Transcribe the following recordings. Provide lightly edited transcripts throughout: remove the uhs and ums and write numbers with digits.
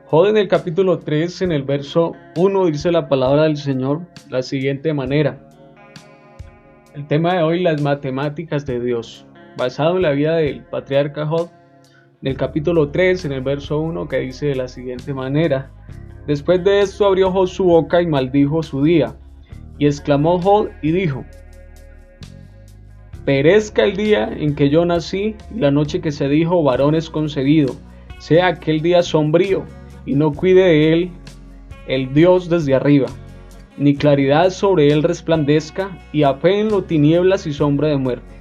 Job en el capítulo 3, en el verso 1, dice la palabra del Señor la siguiente manera. El tema de hoy, las matemáticas de Dios, basado en la vida del patriarca Job, en el capítulo 3, en el verso 1, que dice de la siguiente manera. Después de esto abrió Job su boca y maldijo su día, y exclamó Job y dijo: perezca el día en que yo nací, y la noche que se dijo varón es concebido, sea aquel día sombrío, y no cuide de él el Dios desde arriba, ni claridad sobre él resplandezca, y apéenlo tinieblas y sombra de muerte.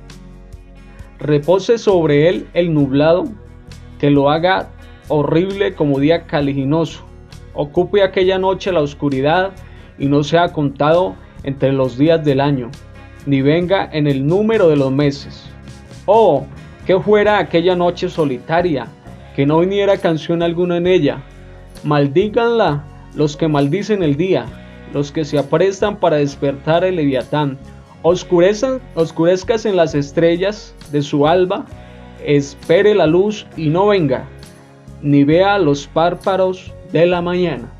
Repose sobre él el nublado, que lo haga horrible como día caliginoso. Ocupe aquella noche la oscuridad, y no sea contado entre los días del año, ni venga en el número de los meses. Oh, que fuera aquella noche solitaria, que no viniera canción alguna en ella. Maldíganla los que maldicen el día, los que se aprestan para despertar el leviatán. Oscurezcas en las estrellas de su alba, espere la luz y no venga, ni vea los párpados de la mañana.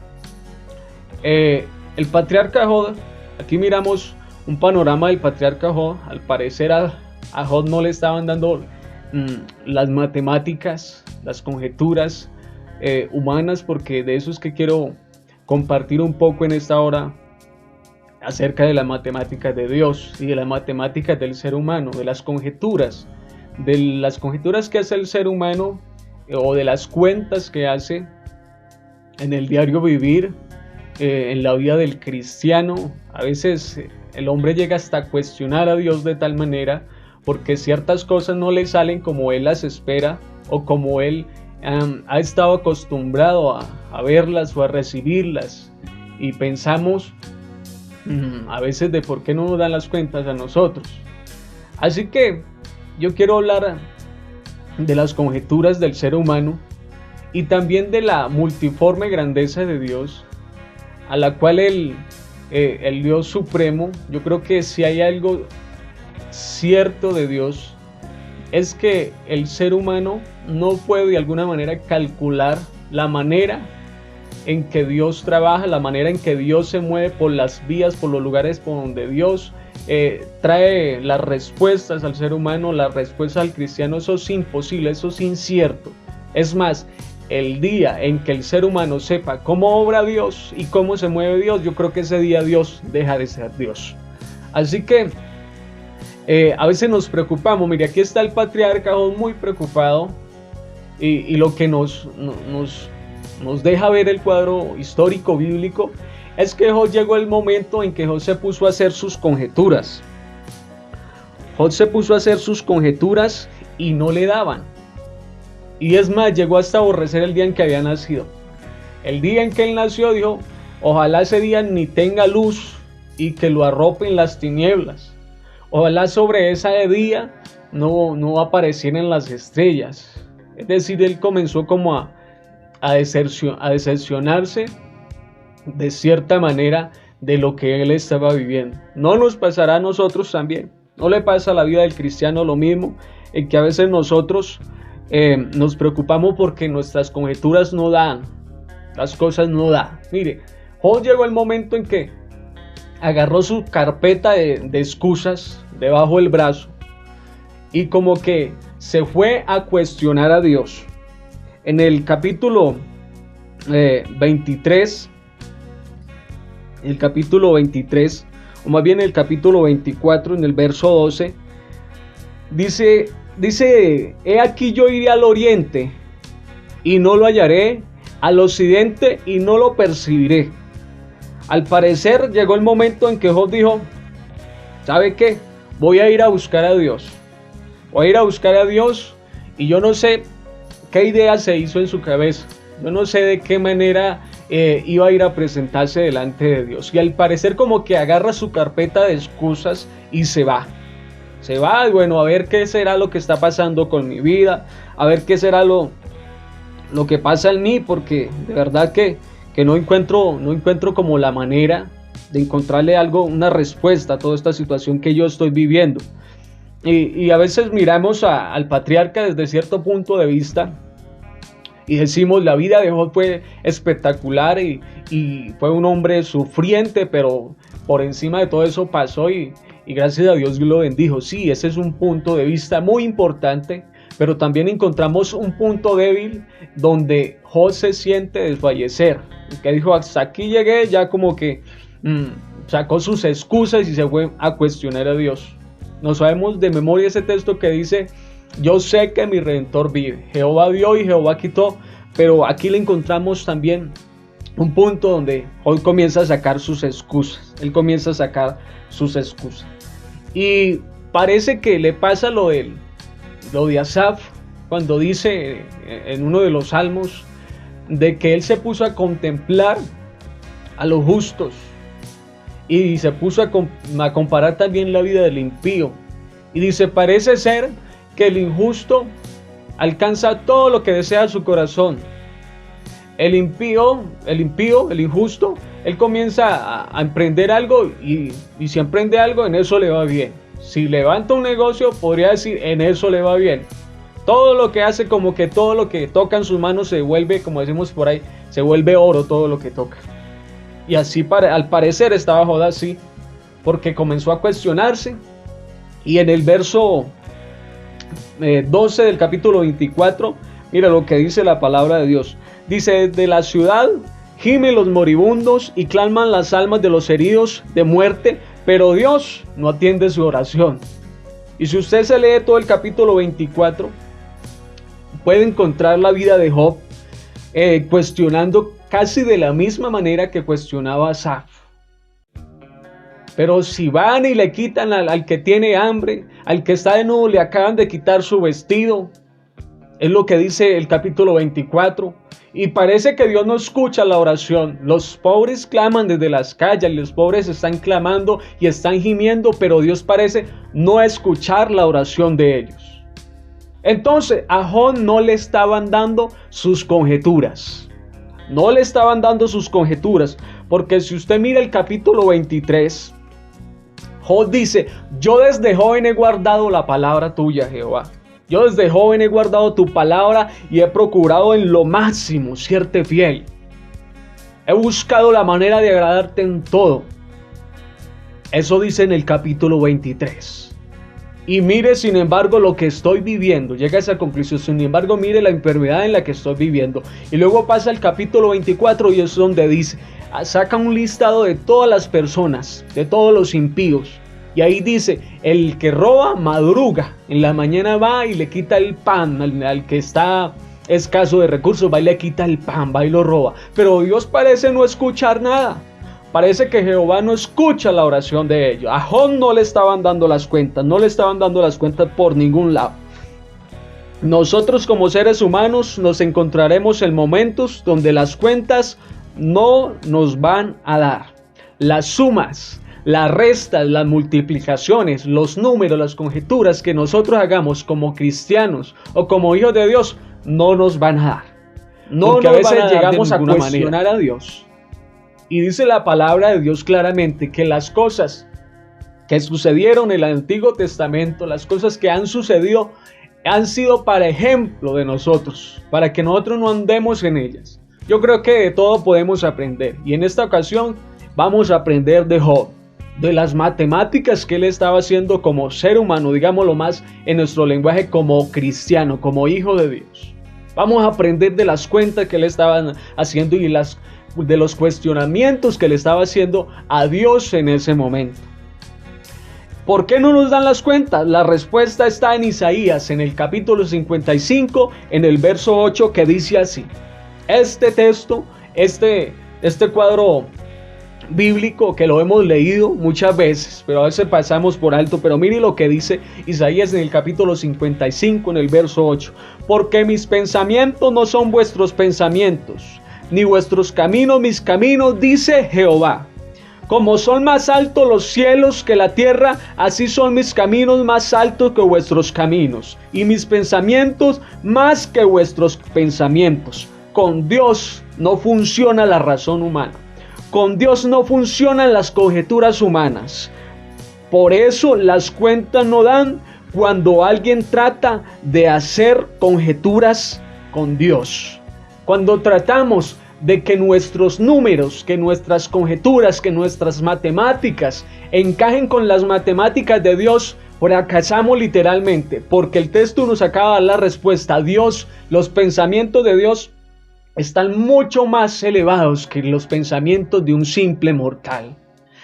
El patriarca Job, aquí miramos un panorama del patriarca Job. Al parecer a Job no le estaban dando las matemáticas, las conjeturas humanas, porque de eso es que quiero compartir un poco en esta hora, acerca de las matemáticas de Dios y de las matemáticas del ser humano, de las conjeturas que hace el ser humano, o de las cuentas que hace en el diario vivir, en la vida del cristiano. A veces el hombre llega hasta a cuestionar a Dios de tal manera porque ciertas cosas no le salen como él las espera, o como él ha estado acostumbrado a verlas o a recibirlas, y pensamos a veces de por qué no nos dan las cuentas a nosotros. Así que yo quiero hablar de las conjeturas del ser humano y también de la multiforme grandeza de Dios, a la cual el Dios supremo, yo creo que si hay algo cierto de Dios, es que el ser humano no puede de alguna manera calcular la manera en que Dios trabaja, la manera en que Dios se mueve por las vías, por los lugares por donde Dios trae las respuestas al ser humano, las respuestas al cristiano. Eso es imposible, eso es incierto. Es más, el día en que el ser humano sepa cómo obra Dios y cómo se mueve Dios, yo creo que ese día Dios deja de ser Dios. Así que a veces nos preocupamos. Mire, aquí está el patriarca Job muy preocupado, y lo que nos deja ver el cuadro histórico bíblico es que Job llegó el momento en que Job se puso a hacer sus conjeturas. Job se puso a hacer sus conjeturas y no le daban. Y es más, llegó hasta aborrecer el día en que había nacido. El día en que él nació dijo: ojalá ese día ni tenga luz y que lo arropen las tinieblas. Ojalá sobre ese día no aparecieran las estrellas. Es decir, él comenzó como a decepcionarse de cierta manera de lo que él estaba viviendo. No nos pasará a nosotros también. No le pasa a la vida del cristiano lo mismo, en que a veces nosotros nos preocupamos porque nuestras conjeturas no dan, las cosas no dan. Mire, Job llegó el momento en que agarró su carpeta de excusas debajo del brazo y como que se fue a cuestionar a Dios. En el capítulo 23, o más bien el capítulo 24, en el verso 12, dice: he aquí yo iré al oriente y no lo hallaré, al occidente y no lo percibiré. Al parecer llegó el momento en que Job dijo: ¿sabe qué? Voy a ir a buscar a Dios. Voy a ir a buscar a Dios, y yo no sé qué idea se hizo en su cabeza. Yo no sé de qué manera iba a ir a presentarse delante de Dios. Y al parecer como que agarra su carpeta de excusas y se va. Se va, bueno, a ver qué será lo que está pasando con mi vida. A ver qué será lo que pasa en mí, porque de verdad que no encuentro como la manera de encontrarle una respuesta a toda esta situación que yo estoy viviendo. Y a veces miramos al patriarca desde cierto punto de vista y decimos la vida de Job fue espectacular y fue un hombre sufriente, pero por encima de todo eso pasó y gracias a Dios lo bendijo. Sí, ese es un punto de vista muy importante, pero también encontramos un punto débil donde Job se siente desfallecer, que dijo hasta aquí llegué, ya como que sacó sus excusas y se fue a cuestionar a Dios. No sabemos de memoria ese texto que dice: yo sé que mi Redentor vive, Jehová dio y Jehová quitó, pero aquí le encontramos también un punto donde Job comienza a sacar sus excusas, él comienza a sacar sus excusas. Y parece que le pasa lo de Asaf, cuando dice en uno de los salmos, de que él se puso a contemplar a los justos y se puso a comparar también la vida del impío. Y dice, parece ser que el injusto alcanza todo lo que desea su corazón. El injusto, él comienza a emprender algo y si emprende algo, en eso le va bien. Si levanta un negocio, podría decir, en eso le va bien. Todo lo que hace, como que todo lo que toca en sus manos se vuelve, como decimos por ahí, se vuelve oro todo lo que toca. Y así al parecer estaba Job así, porque comenzó a cuestionarse. Y en el verso 12 del capítulo 24, mira lo que dice la palabra de Dios. Dice, desde la ciudad gimen los moribundos y claman las almas de los heridos de muerte, pero Dios no atiende su oración. Y si usted se lee todo el capítulo 24, puede encontrar la vida de Job cuestionando casi de la misma manera que cuestionaba a Asaf. Pero si van y le quitan al que tiene hambre, al que está desnudo le acaban de quitar su vestido, es lo que dice el capítulo 24. Y parece que Dios no escucha la oración. Los pobres claman desde las calles, los pobres están clamando y están gimiendo, pero Dios parece no escuchar la oración de ellos. Entonces a Job no le estaban dando sus conjeturas. No le estaban dando sus conjeturas, porque si usted mira el capítulo 23, Job dice, yo desde joven he guardado la palabra tuya, Jehová. Yo desde joven he guardado tu palabra y he procurado en lo máximo serte fiel. He buscado la manera de agradarte en todo. Eso dice en el capítulo 23. Y mire, sin embargo, lo que estoy viviendo. Llega a esa conclusión. Sin embargo, mire la enfermedad en la que estoy viviendo. Y luego pasa el capítulo 24 y es donde dice, saca un listado de todas las personas, de todos los impíos. Y ahí dice, el que roba madruga, en la mañana va y le quita el pan al que está escaso de recursos, va y le quita el pan, va y lo roba. Pero Dios parece no escuchar nada. Parece que Jehová no escucha la oración de ellos. A Job no le estaban dando las cuentas, no le estaban dando las cuentas por ningún lado. Nosotros como seres humanos nos encontraremos en momentos donde las cuentas no nos van a dar. Las sumas, las restas, las multiplicaciones, los números, las conjeturas que nosotros hagamos como cristianos o como hijos de Dios no nos van a dar. No, porque a veces llegamos a cuestionar a Dios. Y dice la palabra de Dios claramente que las cosas que sucedieron en el Antiguo Testamento, las cosas que han sucedido, han sido para ejemplo de nosotros, para que nosotros no andemos en ellas. Yo creo que de todo podemos aprender. Y en esta ocasión vamos a aprender de Job, de las matemáticas que él estaba haciendo como ser humano, digámoslo más en nuestro lenguaje, como cristiano, como hijo de Dios. Vamos a aprender de las cuentas que él estaba haciendo y de los cuestionamientos que le estaba haciendo a Dios en ese momento. ¿Por qué no nos dan las cuentas? La respuesta está en Isaías, en el capítulo 55, en el verso 8, que dice así. Este texto, este cuadro bíblico que lo hemos leído muchas veces, pero a veces pasamos por alto, pero mire lo que dice Isaías en el capítulo 55, en el verso 8. Porque mis pensamientos no son vuestros pensamientos, ni vuestros caminos mis caminos, dice Jehová. Como son más altos los cielos que la tierra, así son mis caminos más altos que vuestros caminos, y mis pensamientos más que vuestros pensamientos. Con Dios no funciona la razón humana. Con Dios no funcionan las conjeturas humanas. Por eso las cuentas no dan cuando alguien trata de hacer conjeturas con Dios. Cuando tratamos de que nuestros números, que nuestras conjeturas, que nuestras matemáticas encajen con las matemáticas de Dios, fracasamos literalmente, porque el texto nos acaba de dar la respuesta. Dios, los pensamientos de Dios están mucho más elevados que los pensamientos de un simple mortal.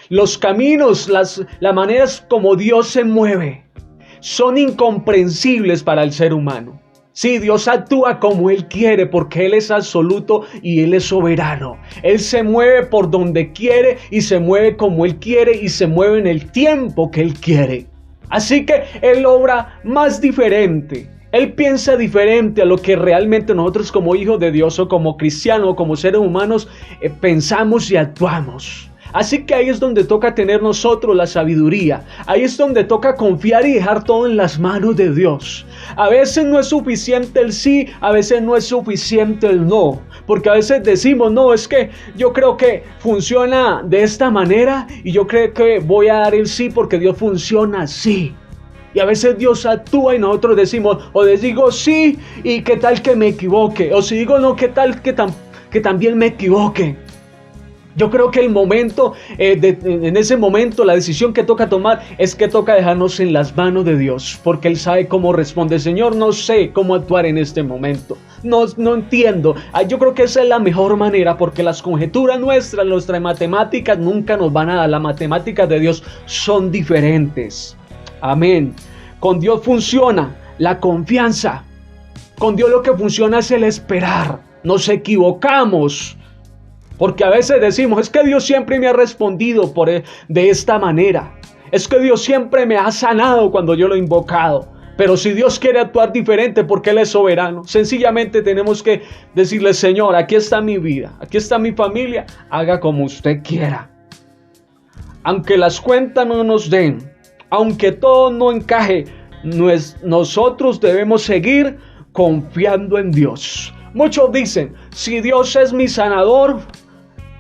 Los caminos, las maneras como Dios se mueve son incomprensibles para el ser humano. Sí, Dios actúa como Él quiere porque Él es absoluto y Él es soberano. Él se mueve por donde quiere y se mueve como Él quiere y se mueve en el tiempo que Él quiere. Así que Él obra más diferente. Él piensa diferente a lo que realmente nosotros como hijos de Dios o como cristianos o como seres humanos pensamos y actuamos. Así que ahí es donde toca tener nosotros la sabiduría. Ahí es donde toca confiar y dejar todo en las manos de Dios. A veces no es suficiente el sí, a veces no es suficiente el no. Porque a veces decimos, no, es que yo creo que funciona de esta manera y yo creo que voy a dar el sí porque Dios funciona así. Y a veces Dios actúa y nosotros decimos, o les digo sí y qué tal que me equivoque. O si digo no, qué tal que también me equivoque. Yo creo que el momento, en ese momento, la decisión que toca tomar es que toca dejarnos en las manos de Dios, porque Él sabe cómo responde. Señor, no sé cómo actuar en este momento, no entiendo. Yo creo que esa es la mejor manera, porque las conjeturas nuestras matemáticas nunca nos van a dar. Las matemáticas de Dios son diferentes. Amén. Con Dios funciona la confianza. Con Dios lo que funciona es el esperar. Nos equivocamos. Porque a veces decimos, es que Dios siempre me ha respondido de esta manera. Es que Dios siempre me ha sanado cuando yo lo he invocado. Pero si Dios quiere actuar diferente porque Él es soberano, sencillamente tenemos que decirle, Señor, aquí está mi vida, aquí está mi familia, haga como usted quiera. Aunque las cuentas no nos den, aunque todo no encaje, nosotros debemos seguir confiando en Dios. Muchos dicen, si Dios es mi sanador,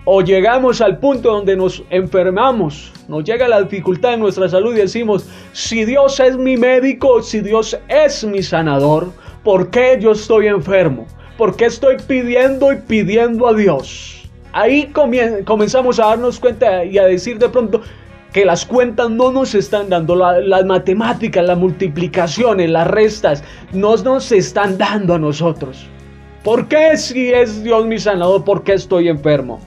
o llegamos al punto donde nos enfermamos, nos llega la dificultad en nuestra salud y decimos, si Dios es mi médico, si Dios es mi sanador, ¿por qué yo estoy enfermo? ¿Por qué estoy pidiendo y pidiendo a Dios? Ahí comenzamos a darnos cuenta y a decir de pronto que las cuentas no nos están dando, las matemáticas, las multiplicaciones, las restas, no nos están dando a nosotros. ¿Por qué si es Dios mi sanador, por qué estoy enfermo?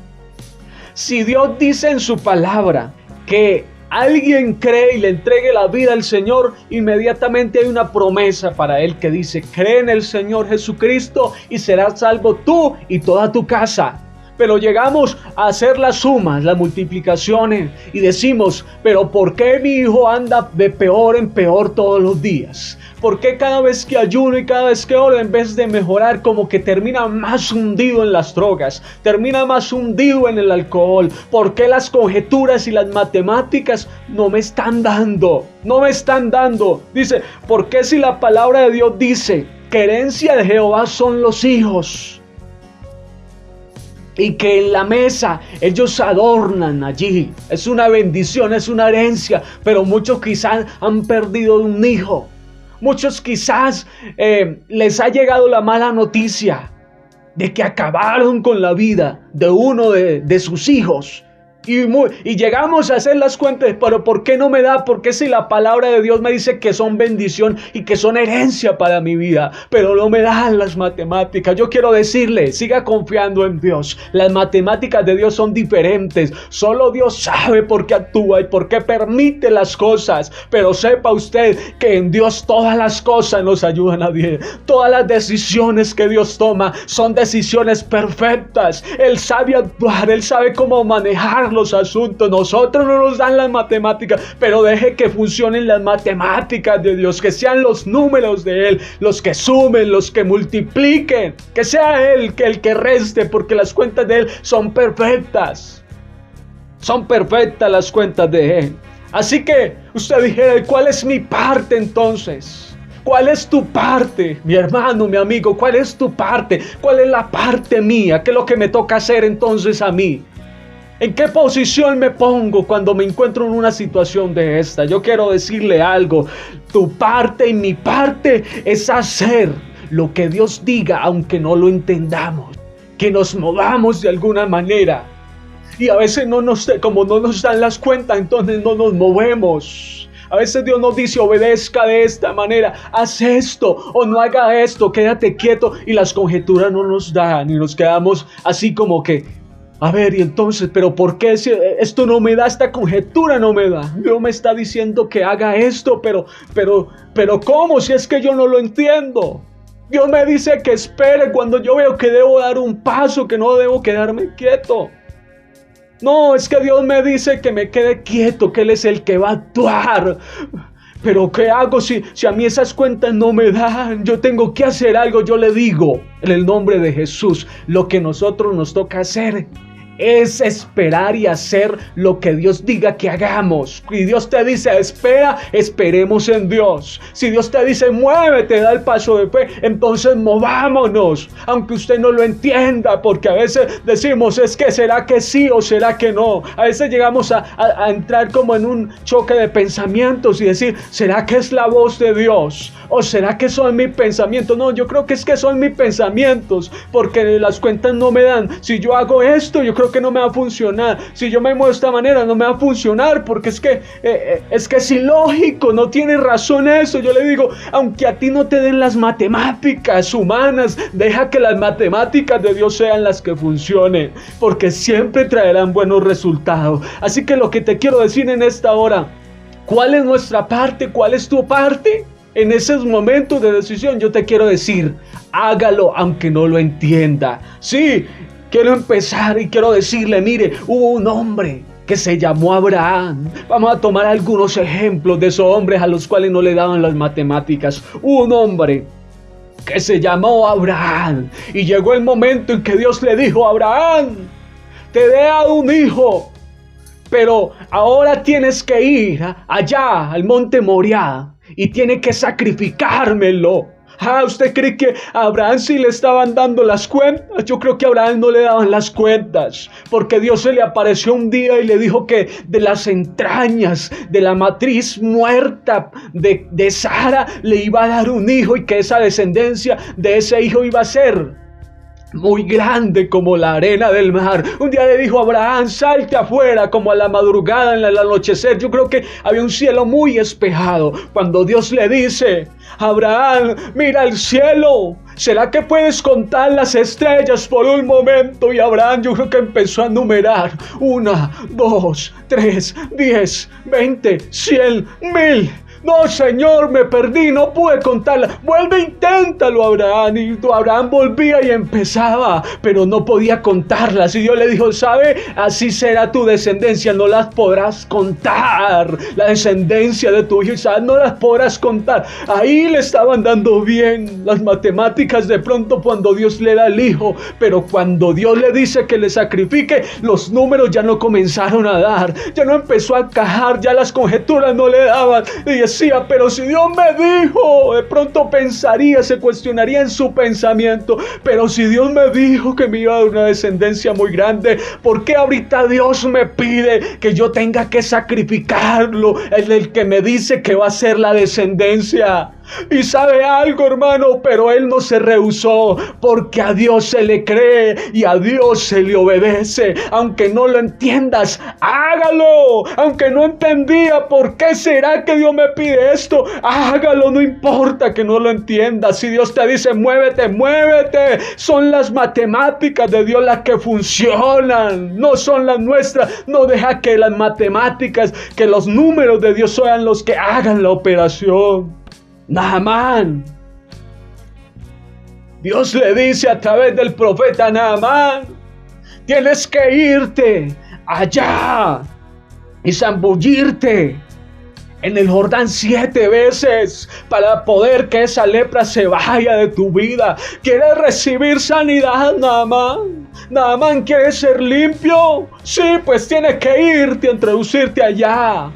Si Dios dice en su palabra que alguien cree y le entregue la vida al Señor, inmediatamente hay una promesa para él que dice, cree en el Señor Jesucristo y serás salvo tú y toda tu casa. Pero llegamos a hacer las sumas, las multiplicaciones y decimos, pero ¿por qué mi hijo anda de peor en peor todos los días? ¿Por qué cada vez que ayuno y cada vez que oro, en vez de mejorar, como que termina más hundido en las drogas, termina más hundido en el alcohol? ¿Por qué las conjeturas y las matemáticas no me están dando? No me están dando. Dice, ¿por qué si la palabra de Dios dice que herencia de Jehová son los hijos? Y que en la mesa ellos adornan allí. Es una bendición, es una herencia. Pero muchos quizás han perdido un hijo. Muchos quizás les ha llegado la mala noticia de que acabaron con la vida de uno de sus hijos. Y llegamos a hacer las cuentas, pero ¿por qué no me da? ¿Por qué si la palabra de Dios me dice que son bendición y que son herencia para mi vida? Pero no me dan las matemáticas. Yo quiero decirle, siga confiando en Dios. Las matemáticas de Dios son diferentes. Solo Dios sabe por qué actúa y por qué permite las cosas. Pero sepa usted que en Dios todas las cosas nos ayudan a bien. Todas las decisiones que Dios toma son decisiones perfectas. Él sabe actuar, Él sabe cómo manejar los asuntos. Nosotros no nos dan las matemáticas, pero deje que funcionen las matemáticas de Dios, que sean los números de Él los que sumen, los que multipliquen, que sea Él el que reste, porque las cuentas de Él son perfectas. Son perfectas las cuentas de Él. Así que usted dijera, ¿cuál es mi parte entonces? ¿Cuál es tu parte, mi hermano, mi amigo? ¿Cuál es tu parte? ¿Cuál es la parte mía? ¿Qué es lo que me toca hacer entonces a mí? ¿En qué posición me pongo cuando me encuentro en una situación de esta? Yo quiero decirle algo. Tu parte y mi parte es hacer lo que Dios diga, aunque no lo entendamos. que nos movamos de alguna manera. Y a veces como no nos dan las cuentas, entonces no nos movemos. A veces Dios nos dice, obedezca de esta manera, haz esto o no haga esto, quédate quieto, y las conjeturas no nos dan y nos quedamos así como que, a ver, y entonces, pero ¿por qué si esto no me da, esta conjetura no me da? Dios me está diciendo que haga esto, pero ¿cómo? Si es que yo no lo entiendo. Dios me dice que espere cuando yo veo que debo dar un paso, que no debo quedarme quieto. No, es que Dios me dice que me quede quieto, que Él es el que va a actuar. Pero ¿qué hago si a mí esas cuentas no me dan? Yo tengo que hacer algo. Yo le digo, en el nombre de Jesús, lo que nosotros nos toca hacer es esperar y hacer lo que Dios diga que hagamos. Y Dios te dice, espera, esperemos en Dios. Si Dios te dice, muévete, da el paso de fe, entonces movámonos, aunque usted no lo entienda, porque a veces decimos, es que será que sí o será que no. A veces llegamos a entrar como en un choque de pensamientos y decir, ¿será que es la voz de Dios? ¿O será que son mis pensamientos? No, yo creo que es que son mis pensamientos, porque las cuentas no me dan. Si yo hago esto, yo creo que no me va a funcionar. Si yo me muevo de esta manera, no me va a funcionar, porque es que es ilógico, no tiene razón eso. Yo le digo, aunque a ti no te den las matemáticas humanas, deja que las matemáticas de Dios sean las que funcionen, porque siempre traerán buenos resultados. Así que lo que te quiero decir en esta hora, ¿cuál es nuestra parte? ¿Cuál es tu parte? En esos momentos de decisión yo te quiero decir, hágalo aunque no lo entienda. Sí, quiero empezar y quiero decirle, mire, hubo un hombre que se llamó Abraham. Vamos a tomar algunos ejemplos de esos hombres a los cuales no le daban las matemáticas. Hubo un hombre que se llamó Abraham y llegó el momento en que Dios le dijo, Abraham, te he dado un hijo, pero ahora tienes que ir allá al monte Moriah y tiene que sacrificármelo. ¿Usted cree que a Abraham sí le estaban dando las cuentas? Yo creo que a Abraham no le daban las cuentas, porque Dios se le apareció un día y le dijo que de las entrañas de la matriz muerta de Sara le iba a dar un hijo, y que esa descendencia de ese hijo iba a ser muy grande como la arena del mar. Un día le dijo a Abraham, salte afuera como a la madrugada en el anochecer. Yo creo que había un cielo muy espejado cuando Dios le dice, Abraham, mira el cielo, ¿será que puedes contar las estrellas por un momento? Y Abraham, yo creo que empezó a numerar, 1, 2, 3, 10, 20, 100, 1000. No, Señor, me perdí, no pude contarla. Vuelve, inténtalo, Abraham. Y Abraham volvía y empezaba, pero no podía contarlas. Y Dios le dijo, ¿sabe? Así será tu descendencia, no las podrás contar. La descendencia de tu hijo Isaac no las podrás contar. Ahí le estaban dando bien las matemáticas de pronto cuando Dios le da el hijo, pero cuando Dios le dice que le sacrifique, los números ya no comenzaron a dar, ya no empezó a cajar, ya las conjeturas no le daban. Y decía, pero si Dios me dijo, de pronto pensaría, se cuestionaría en su pensamiento, pero si Dios me dijo que me iba a dar una descendencia muy grande, ¿por qué ahorita Dios me pide que yo tenga que sacrificarlo? Es el que me dice que va a ser la descendencia. Y sabe algo, hermano, pero él no se rehusó, porque a Dios se le cree y a Dios se le obedece. Aunque no lo entiendas, hágalo. Aunque no entendía por qué será que Dios me pide esto, hágalo, no importa que no lo entiendas. Si Dios te dice muévete, muévete. Son las matemáticas de Dios las que funcionan, no son las nuestras. No deja que las matemáticas, que los números de Dios sean los que hagan la operación. Naamán, Dios le dice a través del profeta Naamán, tienes que irte allá y zambullirte en el Jordán 7 veces para poder que esa lepra se vaya de tu vida. ¿Quieres recibir sanidad, Naamán? ¿Naamán quiere ser limpio? Sí, pues tienes que irte a introducirte allá.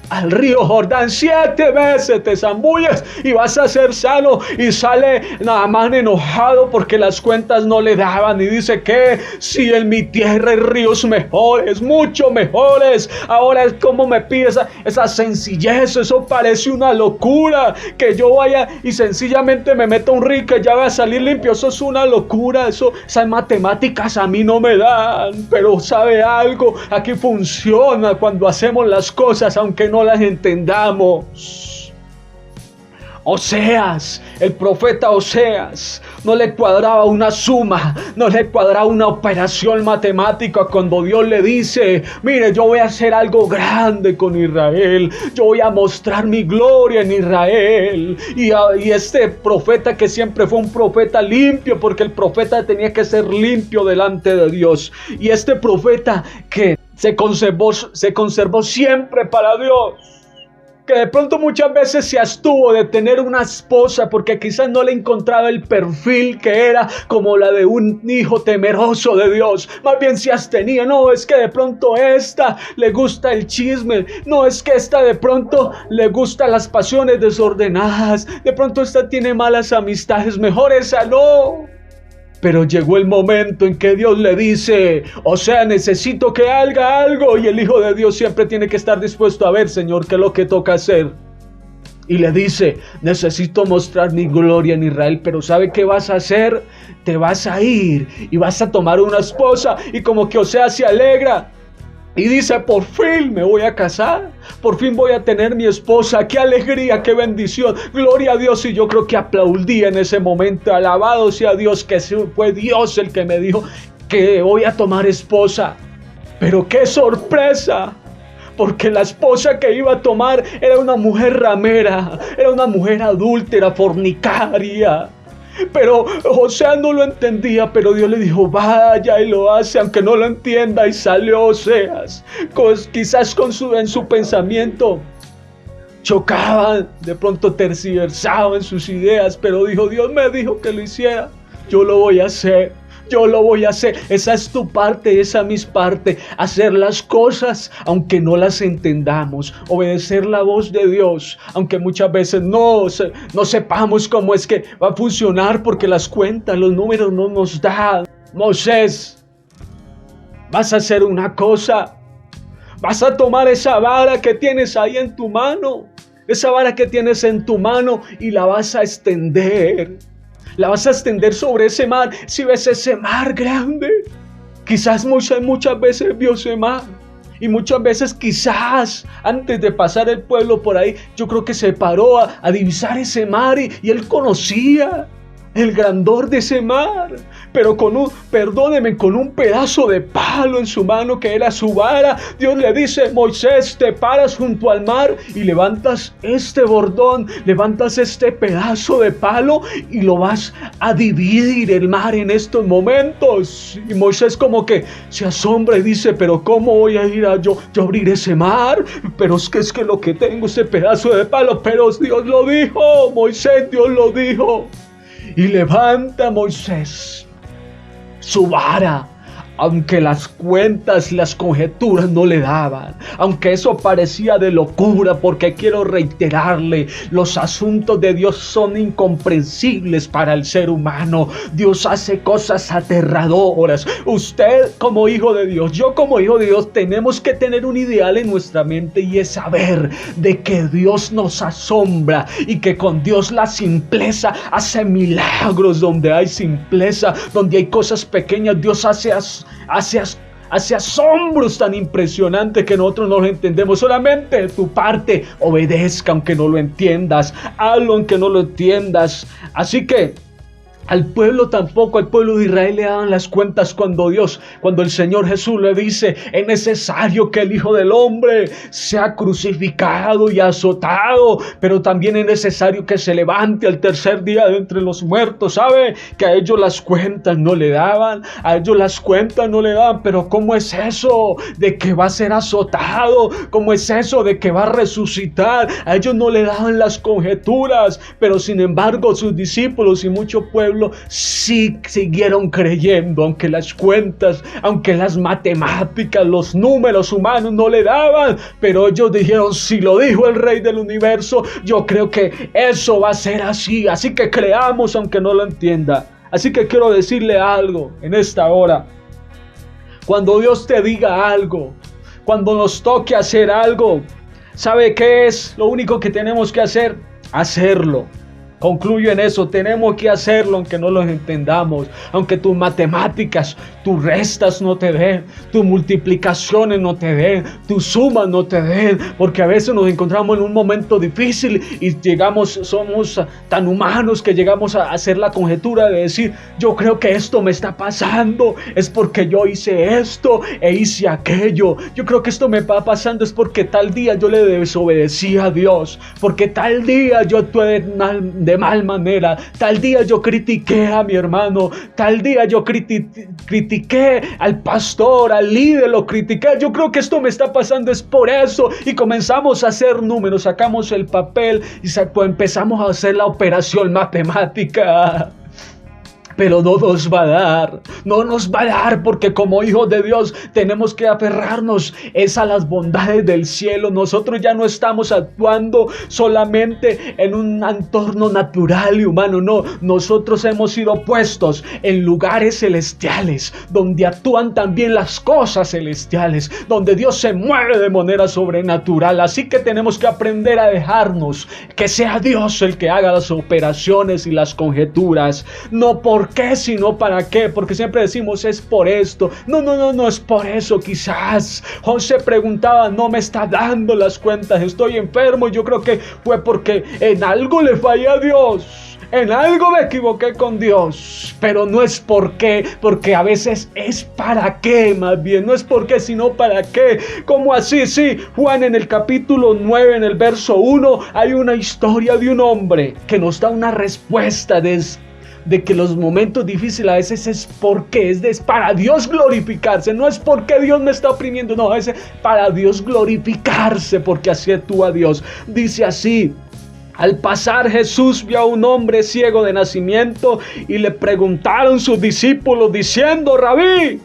al río Jordán 7 veces, te zambulles y vas a ser sano. Y sale Naamán enojado porque las cuentas no le daban y dice que si en mi tierra hay ríos mejores, mucho mejores, ahora es como me pides esa sencillez. Eso parece una locura, que yo vaya y sencillamente me meta un río que ya va a salir limpio. Eso es una locura, esas matemáticas a mí no me dan. Pero ¿sabe algo? Aquí funciona cuando hacemos las cosas aunque no las entendamos. Oseas, el profeta Oseas, no le cuadraba una suma, no le cuadraba una operación matemática cuando Dios le dice: mire, yo voy a hacer algo grande con Israel, yo voy a mostrar mi gloria en Israel. Y este profeta, que siempre fue un profeta limpio, porque el profeta tenía que ser limpio delante de Dios, y este profeta que se conservó siempre para Dios, que de pronto muchas veces se abstuvo de tener una esposa porque quizás no le encontraba el perfil que era como la de un hijo temeroso de Dios. Más bien se abstenía. No, es que de pronto esta le gusta el chisme. No, es que esta de pronto le gustan las pasiones desordenadas. De pronto esta tiene malas amistades. Mejor esa no. Pero llegó el momento en que Dios le dice: o sea, necesito que haga algo. Y el Hijo de Dios siempre tiene que estar dispuesto a ver: Señor, ¿qué es lo que toca hacer? Y le dice: necesito mostrar mi gloria en Israel. Pero ¿sabe qué vas a hacer? Te vas a ir y vas a tomar una esposa. Y como que Oseas se alegra y dice: por fin me voy a casar, por fin voy a tener mi esposa. ¡Qué alegría, qué bendición! Gloria a Dios. Y yo creo que aplaudí en ese momento. Alabado sea Dios, que fue Dios el que me dijo que voy a tomar esposa. Pero qué sorpresa, porque la esposa que iba a tomar era una mujer ramera, era una mujer adúltera, fornicaria. Pero Oseas no lo entendía, pero Dios le dijo: vaya y lo hace, aunque no lo entienda. Y salió Oseas, quizás en su pensamiento chocaba, de pronto tergiversaba en sus ideas, pero dijo: Dios me dijo que lo hiciera, yo lo voy a hacer. Yo lo voy a hacer. Esa es tu parte, esa es mi parte. Hacer las cosas aunque no las entendamos. Obedecer la voz de Dios, aunque muchas veces no sepamos cómo es que va a funcionar, porque las cuentas, los números no nos dan. Moisés, vas a hacer una cosa. Vas a tomar esa vara que tienes ahí en tu mano. Esa vara que tienes en tu mano y la vas a extender. La vas a extender sobre ese mar. Si ves ese mar grande, quizás muchas veces vio ese mar. Y muchas veces quizás antes de pasar el pueblo por ahí, yo creo que se paró a divisar ese mar y él conocía el grandor de ese mar, pero con un pedazo de palo en su mano, que era su vara. Dios le dice: Moisés, te paras junto al mar y levantas este bordón, levantas este pedazo de palo y lo vas a dividir el mar en estos momentos. Y Moisés como que se asombra y dice: pero ¿cómo voy a ir a yo abrir ese mar? Pero es que lo que tengo, este pedazo de palo. Pero Dios lo dijo, Moisés, Dios lo dijo. Y levanta Moisés su vara, aunque las cuentas y las conjeturas no le daban, aunque eso parecía de locura, porque quiero reiterarle, los asuntos de Dios son incomprensibles para el ser humano. Dios hace cosas aterradoras. Usted como hijo de Dios, yo como hijo de Dios, tenemos que tener un ideal en nuestra mente, y es saber de que Dios nos asombra y que con Dios la simpleza hace milagros. Donde hay simpleza, donde hay cosas pequeñas, Dios hace asombros tan impresionantes que nosotros no lo entendemos. Solamente de tu parte, obedezca aunque no lo entiendas, hazlo aunque no lo entiendas. Así que al pueblo de Israel le daban las cuentas cuando el Señor Jesús le dice: es necesario que el Hijo del Hombre sea crucificado y azotado, pero también es necesario que se levante al tercer día de entre los muertos. ¿Sabe? Que a ellos las cuentas no le daban, pero ¿cómo es eso de que va a ser azotado? ¿Cómo es eso de que va a resucitar? A ellos no le daban las conjeturas, pero sin embargo sus discípulos y mucho pueblo pueblo sí siguieron creyendo, aunque las cuentas, aunque las matemáticas, los números humanos no le daban, pero ellos dijeron, si lo dijo el Rey del Universo, yo creo que eso va a ser así, así que creamos aunque no lo entienda. Así que quiero decirle algo en esta hora. Cuando Dios te diga algo, cuando nos toque hacer algo, ¿sabe qué es lo único que tenemos que hacer? Hacerlo. Concluyo en eso, tenemos que hacerlo aunque no lo entendamos, aunque tus matemáticas, tus restas no te den, tus multiplicaciones no te den, tus sumas no te den, porque a veces nos encontramos en un momento difícil y somos tan humanos que llegamos a hacer la conjetura de decir, yo creo que esto me está pasando, es porque yo hice esto e hice aquello, yo creo que esto me va pasando es porque tal día yo le desobedecí a Dios, porque tal día yo actué de mal manera, tal día yo critiqué a mi hermano, tal día yo critiqué al pastor, al líder, lo critiqué, yo creo que esto me está pasando es por eso, y comenzamos a hacer números, sacamos el papel y empezamos a hacer la operación matemática. Pero no nos va a dar porque como hijos de Dios tenemos que aferrarnos a las bondades del cielo. Nosotros ya no estamos actuando solamente en un entorno natural y humano, no, nosotros hemos sido puestos en lugares celestiales, donde actúan también las cosas celestiales, donde Dios se mueve de manera sobrenatural, así que tenemos que aprender a dejarnos, que sea Dios el que haga las operaciones y las conjeturas, no por qué, sino para qué, porque siempre decimos es por esto, no es por eso. Quizás José preguntaba, no me está dando las cuentas, estoy enfermo, yo creo que fue porque en algo le fallé a Dios, en algo me equivoqué con Dios, pero no es por qué, porque a veces es para qué, más bien, no es por qué, sino para qué. ¿Cómo así? Sí, Juan en el capítulo 9, en el verso 1, hay una historia de un hombre que nos da una respuesta de que los momentos difíciles a veces es porque es para Dios glorificarse, no es porque Dios me está oprimiendo, no, es para Dios glorificarse, porque así actúa Dios. Dice así: al pasar Jesús vio a un hombre ciego de nacimiento y le preguntaron sus discípulos diciendo, Rabí,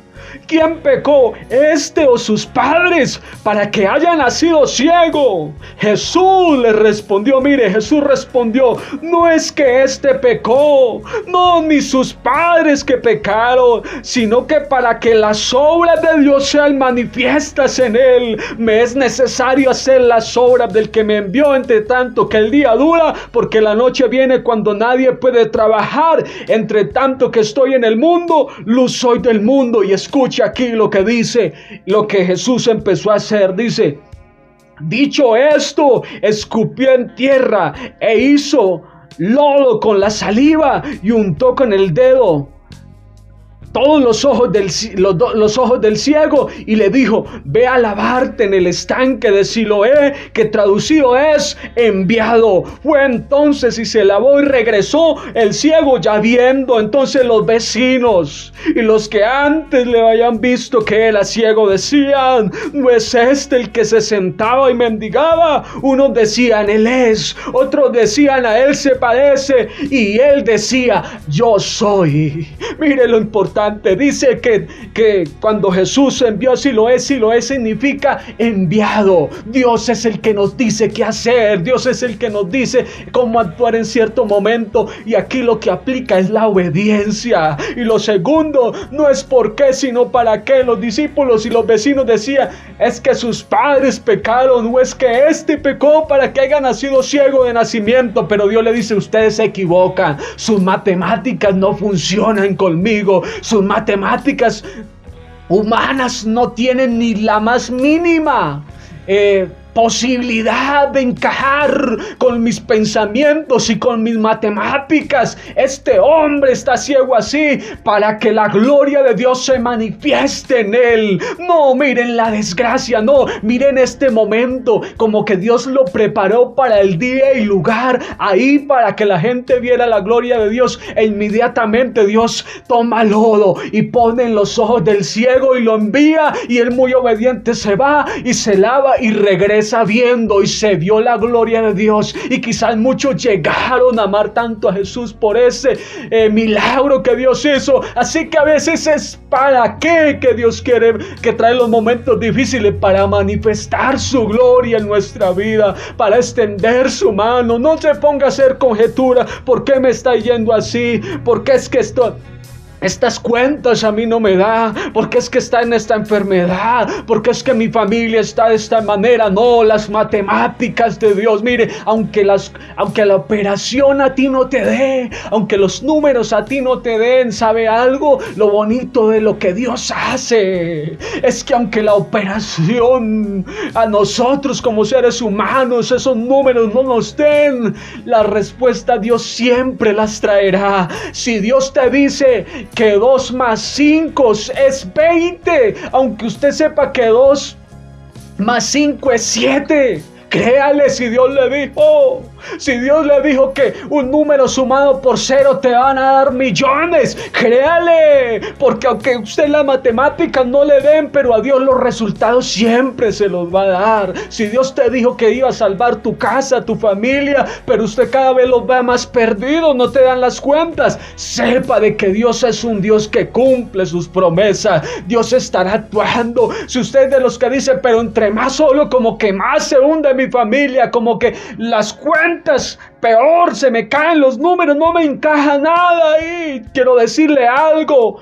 ¿quién pecó, este o sus padres, para que haya nacido ciego? Jesús le respondió, Jesús respondió, no es que este pecó, no, ni sus padres que pecaron, sino que para que las obras de Dios sean manifiestas en él, me es necesario hacer las obras del que me envió, entre tanto que el día dura, porque la noche viene cuando nadie puede trabajar. Entre tanto que estoy en el mundo, luz soy del mundo. Y escucha aquí lo que dice, lo que Jesús empezó a hacer. Dice, dicho esto, escupió en tierra e hizo lodo con la saliva y untó con el dedo todos los ojos del ciego y le dijo, ve a lavarte en el estanque de Siloé, que traducido es enviado. Fue entonces y se lavó y regresó el ciego ya viendo. Entonces los vecinos y los que antes le habían visto que era ciego decían, ¿no es este el que se sentaba y mendigaba? Unos decían, él es, otros decían, a él se parece, y él decía, yo soy. Mire lo importante. Dice que cuando Jesús envió a Siloé significa enviado. Dios es el que nos dice qué hacer. Dios es el que nos dice cómo actuar en cierto momento. Y aquí lo que aplica es la obediencia. Y lo segundo, no es por qué, sino para qué. Los discípulos y los vecinos decían, es que sus padres pecaron, o es que este pecó para que haya nacido ciego de nacimiento. Pero Dios le dice, ustedes se equivocan. Sus matemáticas no funcionan conmigo. Sus matemáticas humanas no tienen ni la más mínima posibilidad de encajar con mis pensamientos y con mis matemáticas. Este hombre está ciego así para que la gloria de Dios se manifieste en él. No miren la desgracia, no miren este momento como que Dios lo preparó para el día y lugar ahí para que la gente viera la gloria de Dios, e inmediatamente Dios toma lodo y pone en los ojos del ciego y lo envía, y él muy obediente se va y se lava y regresa sabiendo y se vio la gloria de Dios. Y quizás muchos llegaron a amar tanto a Jesús por ese milagro que Dios hizo. Así que a veces es para qué que Dios quiere que trae los momentos difíciles, para manifestar su gloria en nuestra vida, para extender su mano. No se ponga a hacer conjetura. ¿Por qué me está yendo así? ¿Por qué es que estas cuentas a mí no me da? ¿Por qué es que está en esta enfermedad? ¿Por qué es que mi familia está de esta manera? No, las matemáticas de Dios, mire, aunque la operación a ti no te dé, aunque los números a ti no te den, ¿sabe algo? Lo bonito de lo que Dios hace es que aunque la operación a nosotros como seres humanos, esos números no nos den, la respuesta Dios siempre las traerá. Si Dios te dice que 2 más 5 es 20, aunque usted sepa que 2 más 5 es 7, créale. Si Dios le dijo, si Dios le dijo que un número sumado por 0 te van a dar millones, créale, porque aunque usted la matemática no le den, pero a Dios los resultados siempre se los va a dar. Si Dios te dijo que iba a salvar tu casa, tu familia, pero usted cada vez los ve más perdidos, no te dan las cuentas, sepa de que Dios es un Dios que cumple sus promesas. Dios estará actuando. Si usted es de los que dice, pero entre más solo, como que más se hunde mi familia, como que las cuentas peor, se me caen los números, no me encaja nada ahí. Quiero decirle algo.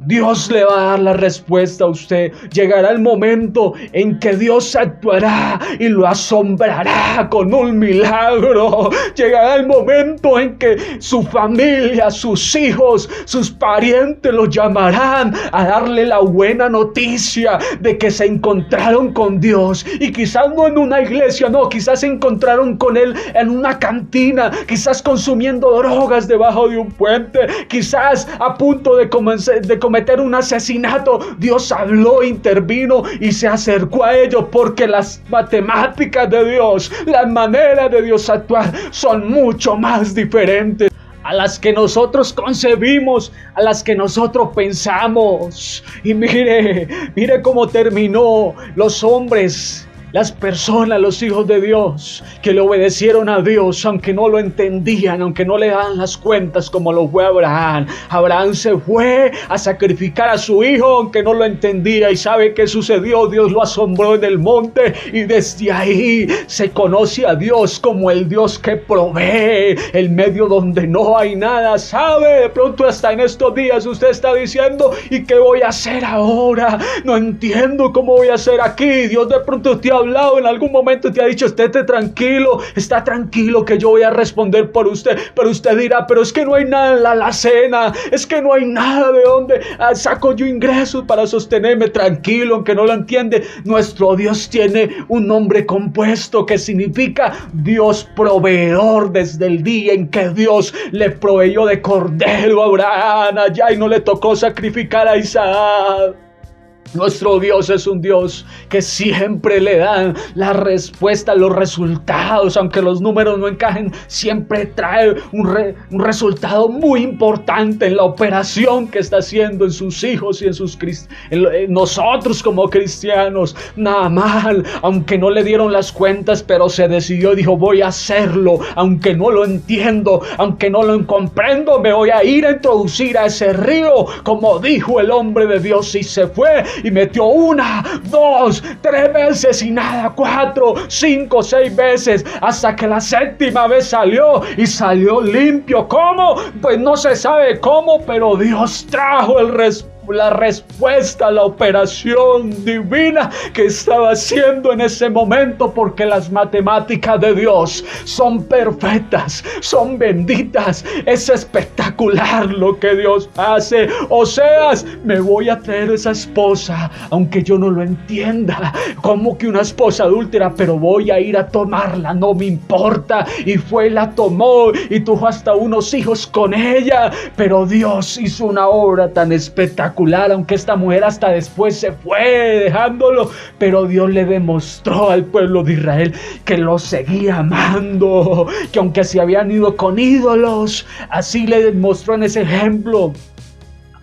Dios le va a dar la respuesta a usted. Llegará el momento en que Dios actuará y lo asombrará con un milagro. Llegará el momento en que su familia, sus hijos, sus parientes lo llamarán a darle la buena noticia de que se encontraron con Dios. Y quizás no en una iglesia, no, quizás se encontraron con Él en una cantina, quizás consumiendo drogas debajo de un puente, quizás a punto de cometer un asesinato. Dios habló, intervino y se acercó a ellos, porque las matemáticas de Dios, las maneras de Dios actuar son mucho más diferentes a las que nosotros concebimos, a las que nosotros pensamos. Y mire cómo terminó los hombres, las personas, los hijos de Dios, que le obedecieron a Dios, aunque no lo entendían, aunque no le daban las cuentas, como lo fue Abraham. Abraham se fue a sacrificar a su hijo, aunque no lo entendía. ¿Y sabe qué sucedió? Dios lo asombró en el monte, y desde ahí se conoce a Dios como el Dios que provee, el medio donde no hay nada. ¿Sabe? De pronto hasta en estos días usted está diciendo, ¿y qué voy a hacer ahora? No entiendo cómo voy a hacer aquí. Dios de pronto te ha hablado en algún momento, te ha dicho, esté tranquilo, está tranquilo que yo voy a responder por usted. Pero usted dirá, pero es que no hay nada en la alacena, es que no hay nada de donde saco yo ingresos para sostenerme. Tranquilo, aunque no lo entiende, nuestro Dios tiene un nombre compuesto que significa Dios proveedor. Desde el día en que Dios le proveyó de cordero a Abraham allá y no le tocó sacrificar a Isaac, nuestro Dios es un Dios que siempre le dan la respuesta, los resultados, aunque los números no encajen, siempre trae un resultado muy importante en la operación que está haciendo en sus hijos y en nosotros como cristianos. Naaman, aunque no le dieron las cuentas, pero se decidió y dijo, voy a hacerlo, aunque no lo entiendo, aunque no lo comprendo, me voy a ir a introducir a ese río, como dijo el hombre de Dios, y se fue. Y metió 1, 2, 3 veces y nada, 4, 5, 6 veces, hasta que la 7ª vez salió, y salió limpio. ¿Cómo? Pues no se sabe cómo, pero Dios trajo la respuesta a la operación divina que estaba haciendo en ese momento, porque las matemáticas de Dios son perfectas, son benditas. Es espectacular lo que Dios hace. Oseas, me voy a traer esa esposa, aunque yo no lo entienda, como que una esposa adúltera, pero voy a ir a tomarla, no me importa. Y fue y la tomó, y tuvo hasta unos hijos con ella. Pero Dios hizo una obra tan espectacular, aunque esta mujer hasta después se fue dejándolo, pero Dios le demostró al pueblo de Israel que lo seguía amando, que aunque se habían ido con ídolos, así le demostró en ese ejemplo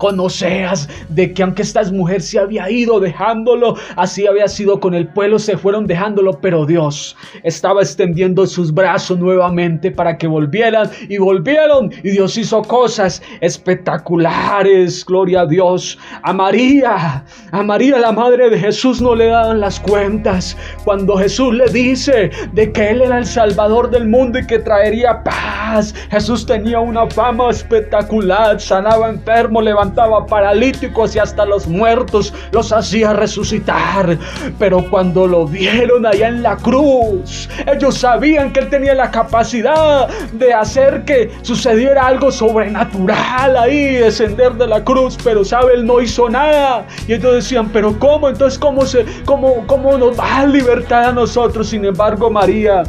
con Oseas, de que aunque esta mujer se había ido dejándolo, así había sido con el pueblo, se fueron dejándolo, pero Dios estaba extendiendo sus brazos nuevamente para que volvieran, y volvieron, y Dios hizo cosas espectaculares. Gloria a Dios. A María, la madre de Jesús, no le daban las cuentas cuando Jesús le dice de que Él era el Salvador del mundo y que traería paz. Jesús tenía una fama espectacular, sanaba enfermos, levantaba paralíticos y hasta los muertos los hacía resucitar. Pero cuando lo vieron allá en la cruz, ellos sabían que Él tenía la capacidad de hacer que sucediera algo sobrenatural ahí, descender de la cruz, pero sabe, Él no hizo nada. Y ellos decían, pero ¿cómo? Entonces, ¿cómo nos va a libertad a nosotros? Sin embargo, María,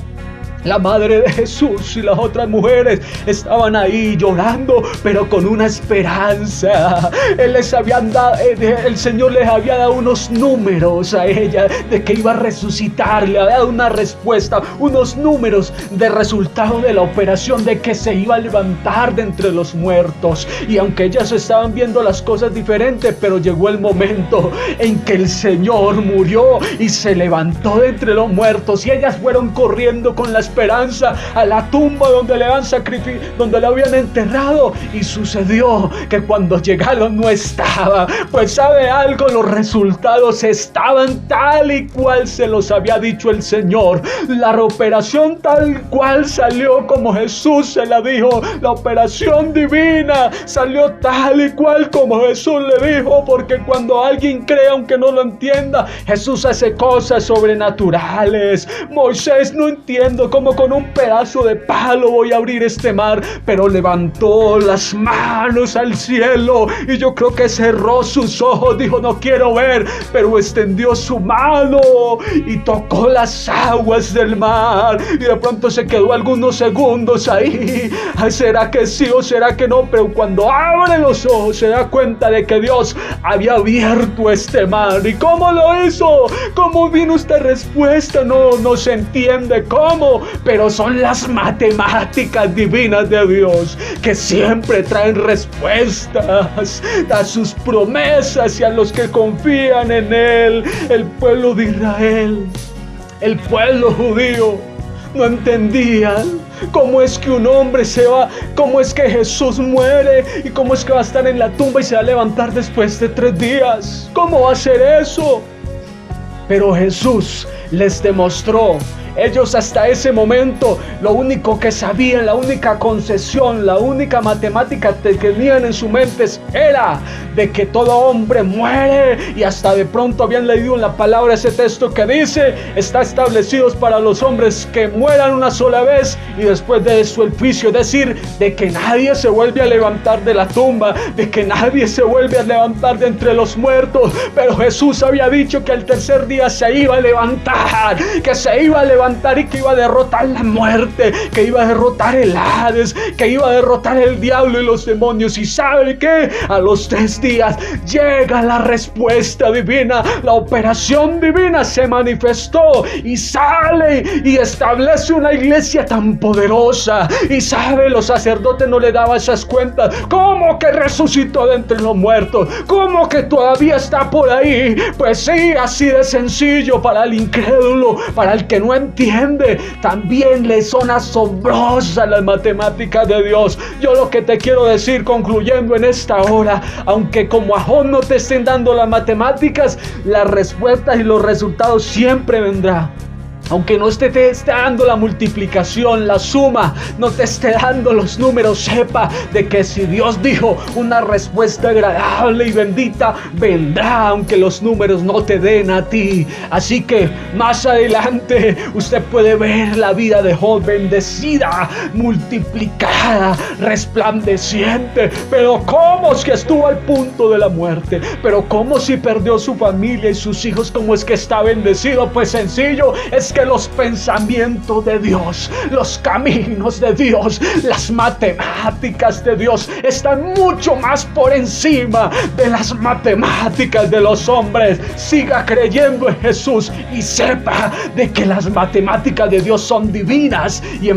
la madre de Jesús, y las otras mujeres estaban ahí llorando, pero con una esperanza. El Señor les había dado unos números a ella de que iba a resucitar. Le había dado una respuesta, unos números de resultado de la operación, de que se iba a levantar de entre los muertos. Y aunque ellas estaban viendo las cosas diferentes, pero llegó el momento en que el Señor murió y se levantó de entre los muertos, y ellas fueron corriendo con la esperanza a la tumba donde le habían enterrado. Y sucedió que cuando llegaron no estaba. Pues sabe algo, los resultados estaban tal y cual se los había dicho el Señor. La operación tal cual salió como Jesús se la dijo. La operación divina salió tal y cual como Jesús le dijo, porque cuando alguien cree, aunque no lo entienda, Jesús hace cosas sobrenaturales. Moisés, no entiendo cómo con un pedazo de palo voy a abrir este mar, pero levantó las manos al cielo, y yo creo que cerró sus ojos, dijo no quiero ver, pero extendió su mano y tocó las aguas del mar, y de pronto se quedó algunos segundos ahí. Ay, ¿será que sí o será que no? Pero cuando abre los ojos se da cuenta de que Dios había abierto este mar. ¿Y cómo lo hizo? ¿Cómo vino esta respuesta? No se entiende cómo, pero son las matemáticas divinas de Dios que siempre traen respuestas a sus promesas y a los que confían en Él. El pueblo de Israel, el pueblo judío, no entendían cómo es que un hombre se va, cómo es que Jesús muere y cómo es que va a estar en la tumba y se va a levantar después de 3 días. ¿Cómo va a ser eso? Pero Jesús les demostró. Ellos hasta ese momento lo único que sabían, la única concesión, la única matemática que tenían en su mente era de que todo hombre muere, y hasta de pronto habían leído en la palabra ese texto que dice: está establecidos para los hombres que mueran una sola vez y después de eso el juicio. Es decir, de que nadie se vuelve a levantar de la tumba, de que nadie se vuelve a levantar de entre los muertos. Pero Jesús había dicho que al tercer día se iba a levantar, que se iba a levantar y que iba a derrotar la muerte, que iba a derrotar el Hades, que iba a derrotar el diablo y los demonios. Y ¿sabe qué? A los 3 días llega la respuesta divina. La operación divina se manifestó y sale y establece una iglesia tan poderosa. Y sabe, los sacerdotes no le daban esas cuentas. ¿Cómo que resucitó de entre los muertos? ¿Cómo que todavía está por ahí? Pues sí, así de sencillo para el incrédulo, para el que no entiende. También le son asombrosas las matemáticas de Dios. Yo lo que te quiero decir concluyendo en esta hora, aunque como a Job no te estén dando las matemáticas, las respuestas y los resultados siempre vendrán. Aunque no te esté dando la multiplicación, la suma, no te esté dando los números, sepa de que si Dios dijo una respuesta agradable y bendita, vendrá, aunque los números no te den a ti. Así que más adelante usted puede ver la vida de Job bendecida, multiplicada, resplandeciente. Pero ¿cómo es que estuvo al punto de la muerte? Pero ¿cómo si perdió su familia y sus hijos? ¿Cómo es que está bendecido? Pues sencillo, es que los pensamientos de Dios, los caminos de Dios, las matemáticas de Dios están mucho más por encima de las matemáticas de los hombres. Siga creyendo en Jesús y sepa de que las matemáticas de Dios son divinas, y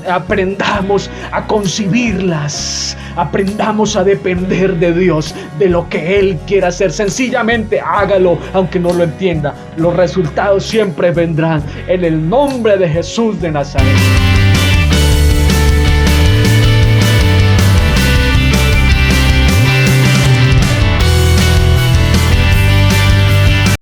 aprendamos a concebirlas, Aprendamos a depender de Dios, de lo que Él quiere hacer. Sencillamente hágalo, aunque no lo entienda. Los resultados siempre vendrán en el nombre de Jesús de Nazaret.